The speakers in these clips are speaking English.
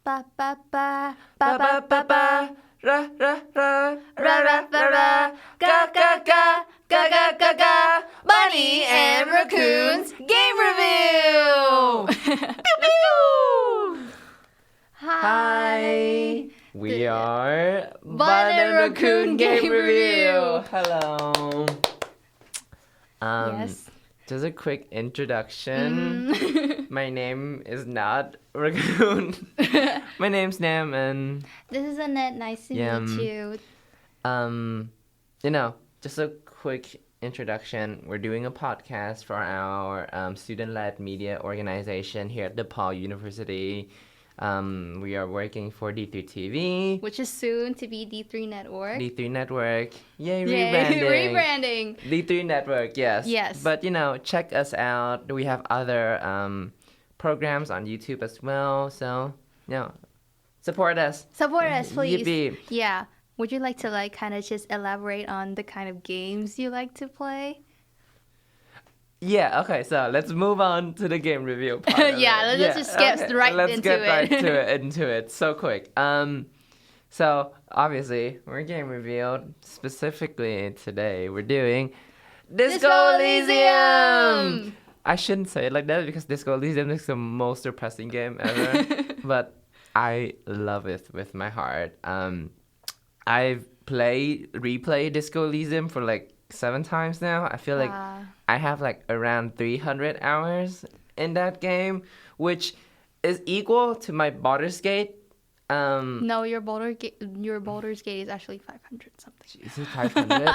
ba ba ba Ba ba ba ba ba. Ra ra ra. Ra ra ra ra. Ga ga ga. Ga ga ga ga. Bunny and Raccoon's game review. Pew pew. Hi. We are Bunni and Raccoon game review. Hello. Yes. Just a quick introduction. My name is not Raccoon. My name's Nam, and This is Annette. Nice to meet you. Just a quick introduction. We're doing a podcast for our student-led media organization here at DePauw University. We are working for D3 TV. Which is soon to be D3 Network. D3 Network. Yay, Yay, rebranding. D3 Network, yes. Yes. But, check us out. We have other programs on YouTube as well. So, support us. Support us, please. Yippee. Yeah. Would you like to kind of just elaborate on the kind of games you like to play? Yeah, okay, so let's move on to the game review part. Let's just get right into it so quick. So obviously we're game reviewed. Specifically today we're doing Disco Elysium. I shouldn't say it like that because Disco Elysium is the most depressing game ever, but I love it with my heart. I've replayed Disco Elysium for like 7 times now. I feel like I have like around 300 hours in that game, which is equal to my Baldur's Gate. No, your Baldur's Gate is actually 500 something. Is it 500?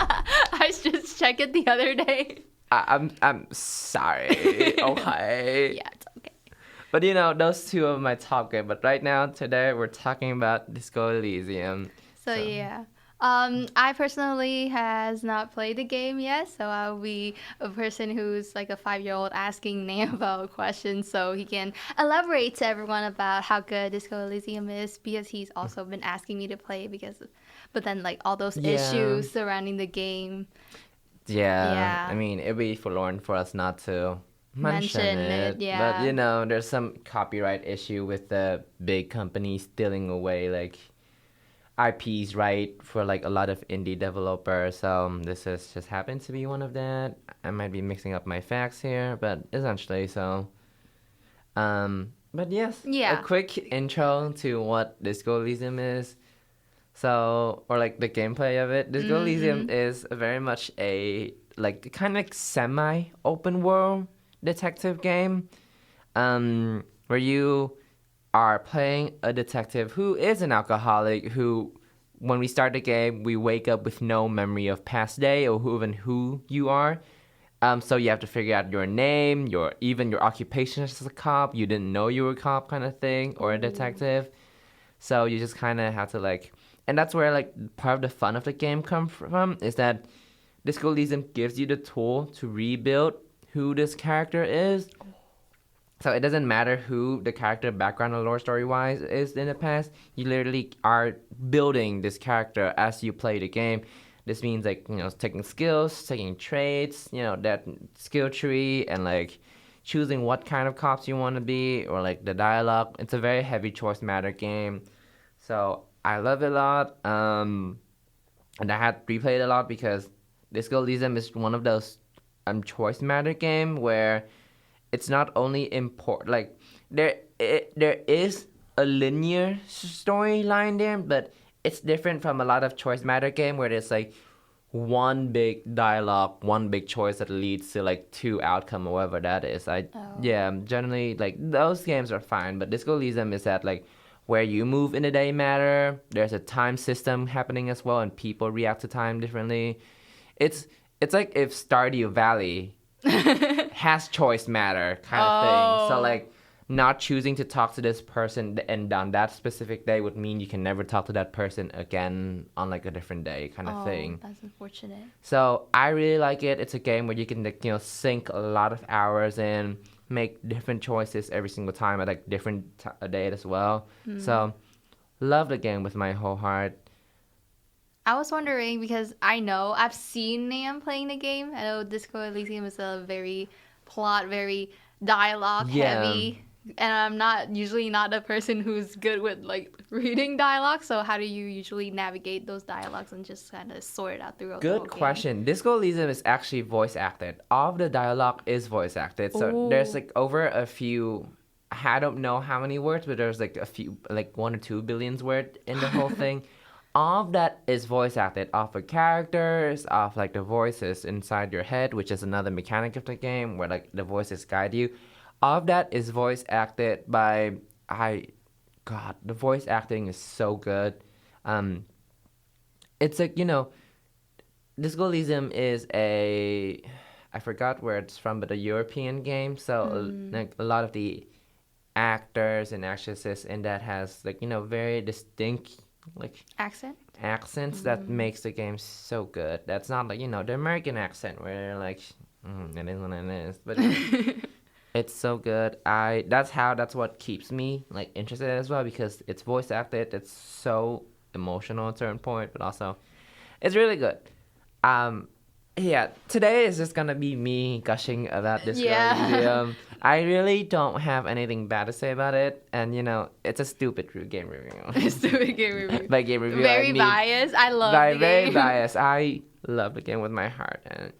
I just checked it the other day. I'm sorry. Okay. Yeah, it's okay. But those two are my top game. But right now, today, we're talking about Disco Elysium. So yeah. I personally has not played the game yet, so I'll be a person who's like a 5-year-old asking Nam about questions so he can elaborate to everyone about how good Disco Elysium is because he's also been asking me to play but then like all those issues surrounding the game. Yeah. I mean, it'd be forlorn for us not to mention it. Yeah. But there's some copyright issue with the big companies stealing away like IPs, right, for like a lot of indie developers. So this is just happens to be one of that. I might be mixing up my facts here, but essentially so. But yes, a quick intro to what Disco Elysium is. So, or like the gameplay of it. Disco Elysium is very much a like kind of like semi-open world detective game, where you are playing a detective who is an alcoholic who, when we start the game, we wake up with no memory of past day or who you are. So you have to figure out your name, your occupation as a cop. You didn't know you were a cop kind of thing or a detective. So you just kind of have to and that's where part of the fun of the game comes from, is that Disco Elysium gives you the tool to rebuild who this character is. So it doesn't matter who the character background or lore story-wise is in the past. You literally are building this character as you play the game. This means taking skills, taking traits, that skill tree, and choosing what kind of cops you want to be, or the dialogue. It's a very heavy choice matter game. So I love it a lot. And I had replayed a lot because Disco Elysium is one of those choice matter game where it's not only important, there is a linear storyline there, but it's different from a lot of choice matter game where there's one big dialogue, one big choice that leads to 2 outcome or whatever that is. Generally those games are fine, but Disco Elysium is that where you move in the day matter. There's a time system happening as well, and people react to time differently. It's like if Stardew Valley has choice matter kind of thing. So not choosing to talk to this person and on that specific day would mean you can never talk to that person again on a different day kind of thing. That's unfortunate. So I really like it. It's a game where you can sink a lot of hours in, make different choices every single time at different date as well. So love the game with my whole heart. I was wondering because I've seen Nam playing the game. I know Disco Elysium is a very plot, very dialogue heavy and I'm not usually not a person who's good with like reading dialogue. So how do you usually navigate those dialogues and just kind of sort it out throughout the whole Good game? question. Disco Elysium is actually voice acted. All of the dialogue is voice acted. So there's Oh, like over a few. I don't know how many words, but there's like a few, like 1 or 2 billions word in the whole thing. All of that is voice acted off the characters, off like the voices inside your head, which is another mechanic of the game where like the voices guide you. All of that is voice acted by I. God, the voice acting is so good. Um, it's like Disco Elysium is I forgot where it's from, but a European game. So like a lot of the actors and actresses in that has like very distinct like accent. accents that makes the game so good. That's not like the American accent where they're like it is what it is, but it's so good. That's what keeps me like interested as well because it's voice acted. It's so emotional at a certain point, but also it's really good. Um, yeah, today is just gonna be me gushing about Disco Yeah. Elysium. I really don't have anything bad to say about it, and it's a stupid game review. Stupid game review. By game review, I Very mean biased. I love by the very game. biased. I love the game with my heart, and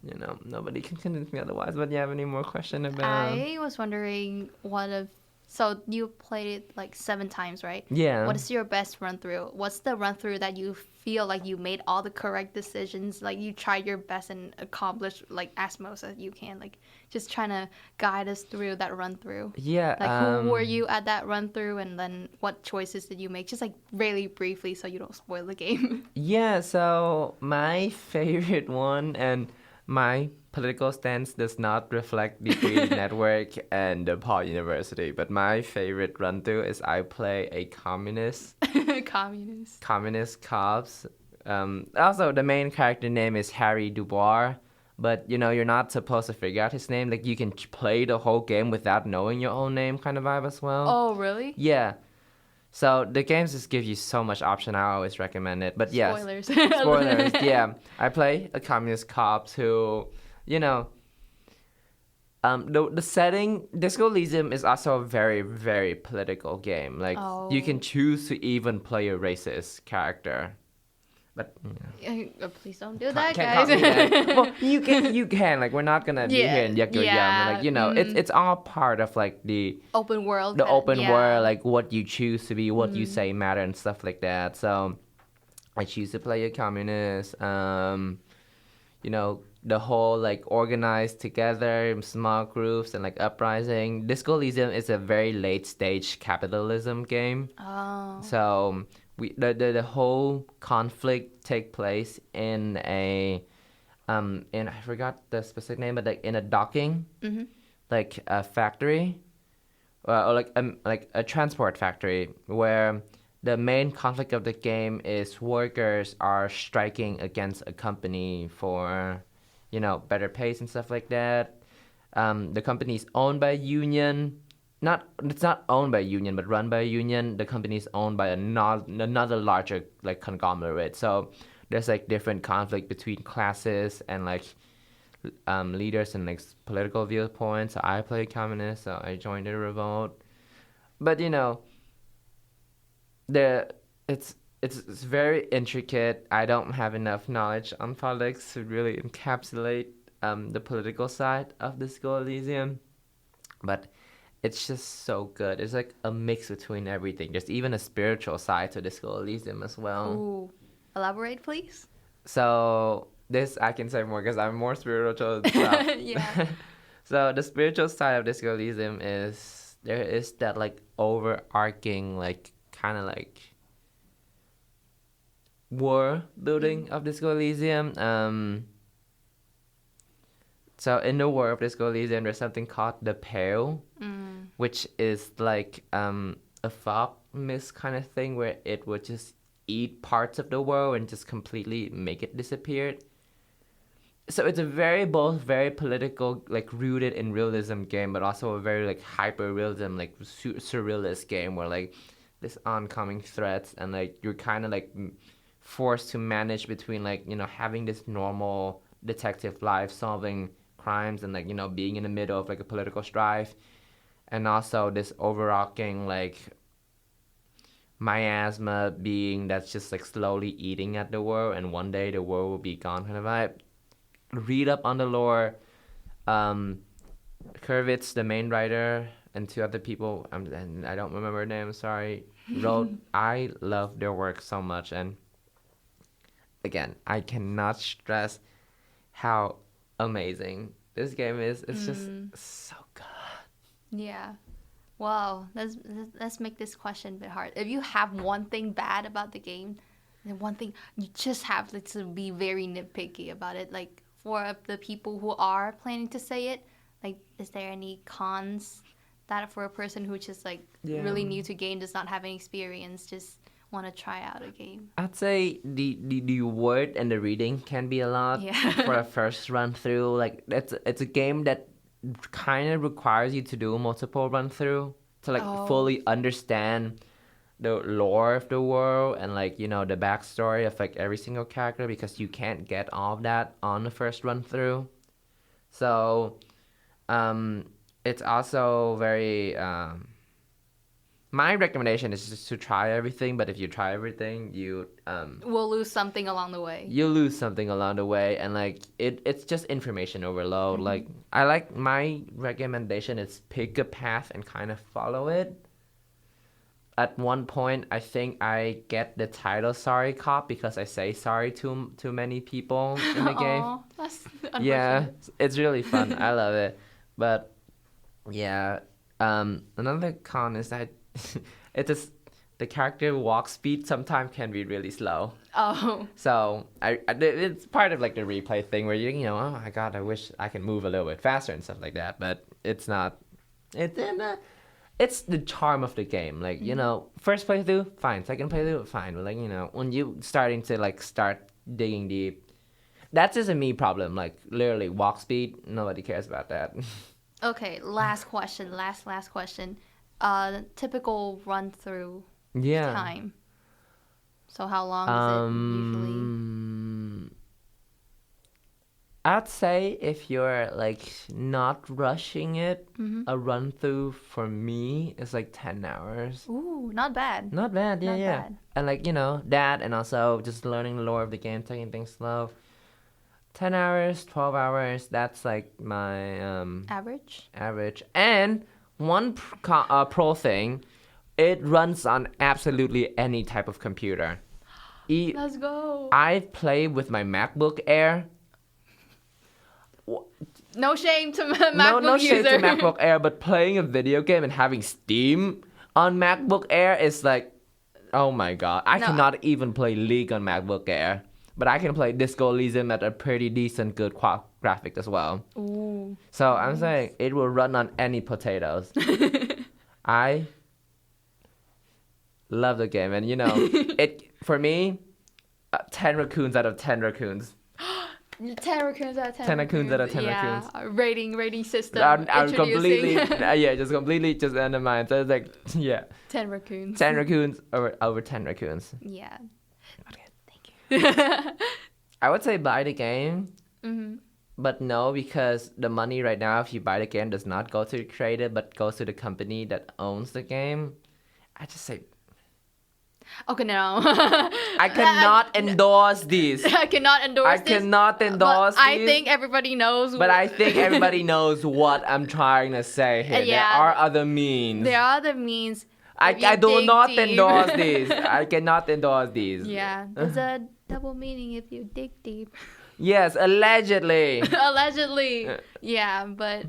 nobody can convince me otherwise. But you have any more question about? I was wondering so you played it like 7 times, right? Yeah. What is your best run through? What's the run through that you feel like you made all the correct decisions, like you tried your best and accomplished like as most as you can, like just trying to guide us through that run through. Yeah. Like who were you at that run through, and then what choices did you make? Just like really briefly, so you don't spoil the game. Yeah, so my favorite one and my political stance does not reflect the Free Network and DePauw University, but my favorite run through is I play a Communist. communist cops. Also, the main character name is Harry Dubois, but you're not supposed to figure out his name. Like you can play the whole game without knowing your own name, kind of vibe as well. Oh, really? Yeah. So the games just give you so much option. I always recommend it. But yes, Spoilers. spoilers. Yeah, I play a communist cops who, you know, the setting Disco Elysium is also a very very political game. Like you can Oh. choose to even play a racist character. But Please don't do that, can't guys. copy that. Well, you can. Like we're not gonna be here Yeah, in Yakuza. yeah. Like it's all part of like the Open world. the open Yeah. world, like what you choose to be, what you say matter, and stuff like that. So I choose to play a communist. The whole like organized together in small groups and like uprising. Disco Elysium is a very late stage capitalism game. Oh. So the whole conflict take place in in I forgot the specific name, but like in a docking, like a factory, or like a transport factory where the main conflict of the game is workers are striking against a company for better pays and stuff like that. The company is owned by a union. It's not owned by a union, but run by a union. The company is owned by another larger like conglomerate. So there's like different conflict between classes and like leaders and like political viewpoints. So I play communist, so I joined the revolt. But the it's very intricate. I don't have enough knowledge on politics to really encapsulate the political side of the Disco Elysium, but it's just so good. It's like a mix between everything. There's even a spiritual side to Disco Elysium as well. Ooh. Elaborate, please. So this I can say more because I'm more spiritual and stuff. Yeah. So the spiritual side of Disco Elysium is there is that like overarching like kind of like war building of Disco Elysium. So in the world of Disco Elysium, there's something called the Pale, which is like a fog mist kind of thing where it would just eat parts of the world and just completely make it disappear. So it's a both very political, like rooted in realism game, but also a very like hyper realism, like surrealist game where like this oncoming threats and like you're kind of like forced to manage between like having this normal detective life solving crimes and like being in the middle of like a political strife and also this overarching like miasma being that's just like slowly eating at the world, and one day the world will be gone kind of vibe. Read up on the lore. Um, Kurvitz, the main writer, and two other people, and I don't remember their names, sorry, wrote. I love their work so much, and again, I cannot stress how amazing this game is. It's just so good. Yeah. Wow. Let's make this question a bit hard. If you have one thing bad about the game, then one thing you just have to be very nitpicky about it. Like for the people who are planning to say it, like is there any cons that for a person who just like really new to game, does not have any experience, just want to try out a game? I'd say the word and the reading can be a lot for a first run through. Like it's a game that kind of requires you to do multiple run through to like fully understand the lore of the world and like the backstory of like every single character, because you can't get all of that on the first run through. So it's also very my recommendation is just to try everything, but if you try everything, you will lose something along the way. You lose something along the way, and like it's just information overload. Like I like my recommendation is pick a path and kind of follow it. At one point, I think I get the title "Sorry Cop" because I say sorry to many people in the game. That's unfortunate. Yeah, it's really fun. I love it, but yeah, another con is that it's just the character walk speed sometimes can be really slow. Oh. So it's part of like the replay thing where oh my god, I wish I can move a little bit faster and stuff like that. But it's not. It's the charm of the game. Like first playthrough, fine. Second playthrough, fine. But like when you starting to like start digging deep, that's just a me problem. Like literally walk speed, nobody cares about that. Okay, last question. Last question. Typical run through time. So how long is it usually? I'd say if you're like not rushing it, a run through for me is like 10 hours. Ooh, not bad. Not bad, yeah, Not yeah. bad. And like, that, and also just learning the lore of the game, taking things slow. 10 hours, 12 hours, that's like my average. And one pro thing, it runs on absolutely any type of computer. Let's go. I play with my MacBook Air. No shame to MacBook no shame user. to MacBook Air, but playing a video game and having Steam on MacBook Air is like, oh my god. I cannot even play League on MacBook Air. But I can play Disco Elysium at a pretty decent, good graphic as well. Ooh. So I'm saying it will run on any potatoes. I love the game, and it for me, 10 raccoons out of 10 raccoons. 10 raccoons out of 10. 10 raccoons out of 10 raccoons. Yeah, rating system. I'm completely, just under mine. So it's like, yeah. 10 raccoons. 10 raccoons over 10 raccoons. Yeah. I would say buy the game, but no, because the money right now, if you buy the game, does not go to the creator, but goes to the company that owns the game. I just say, okay, no. I cannot endorse these. I cannot endorse this. I cannot endorse these. I think everybody knows. But I think everybody knows what I'm trying to say here. Yeah. There are other means. There are other means. I do not endorse these. I cannot endorse these. Yeah, there's a double meaning if you dig deep. Yes, allegedly. Allegedly. Yeah, but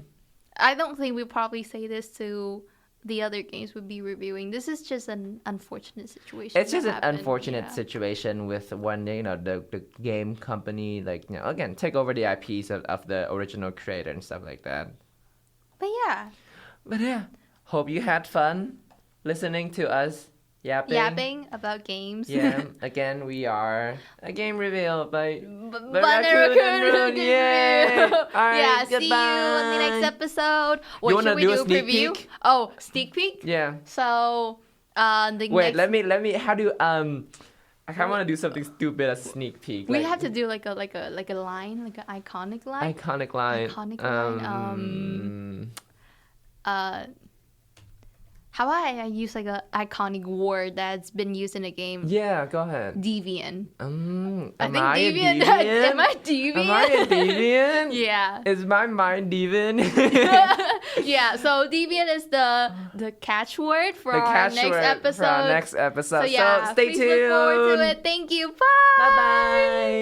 I don't think we'd probably say this to the other games we'd be reviewing. This is just an unfortunate situation. It's just an unfortunate situation with when the game company again take over the IPs of the original creator and stuff like that. But yeah. Hope you had fun listening to us yapping about games. Yeah, again, we are a game reveal by Bunni, Raccoon. Yay! All right, see you on the next episode. What should we do? A preview? Peek? Oh, sneak peek? Yeah. So, wait, let me. How do I kind of want to do something stupid as a sneak peek. We have to do like a line, like an iconic line. Iconic line. How about I use like a iconic word that's been used in a game? Yeah, go ahead. Deviant. I Am think I a deviant. deviant? Am I deviant? Am I a deviant? Yeah. Is my mind deviant? Yeah. So deviant is the catchword for The our next catchword episode. for our next episode. So yeah, So stay please tuned. look forward to it. Thank you. Bye. Bye bye.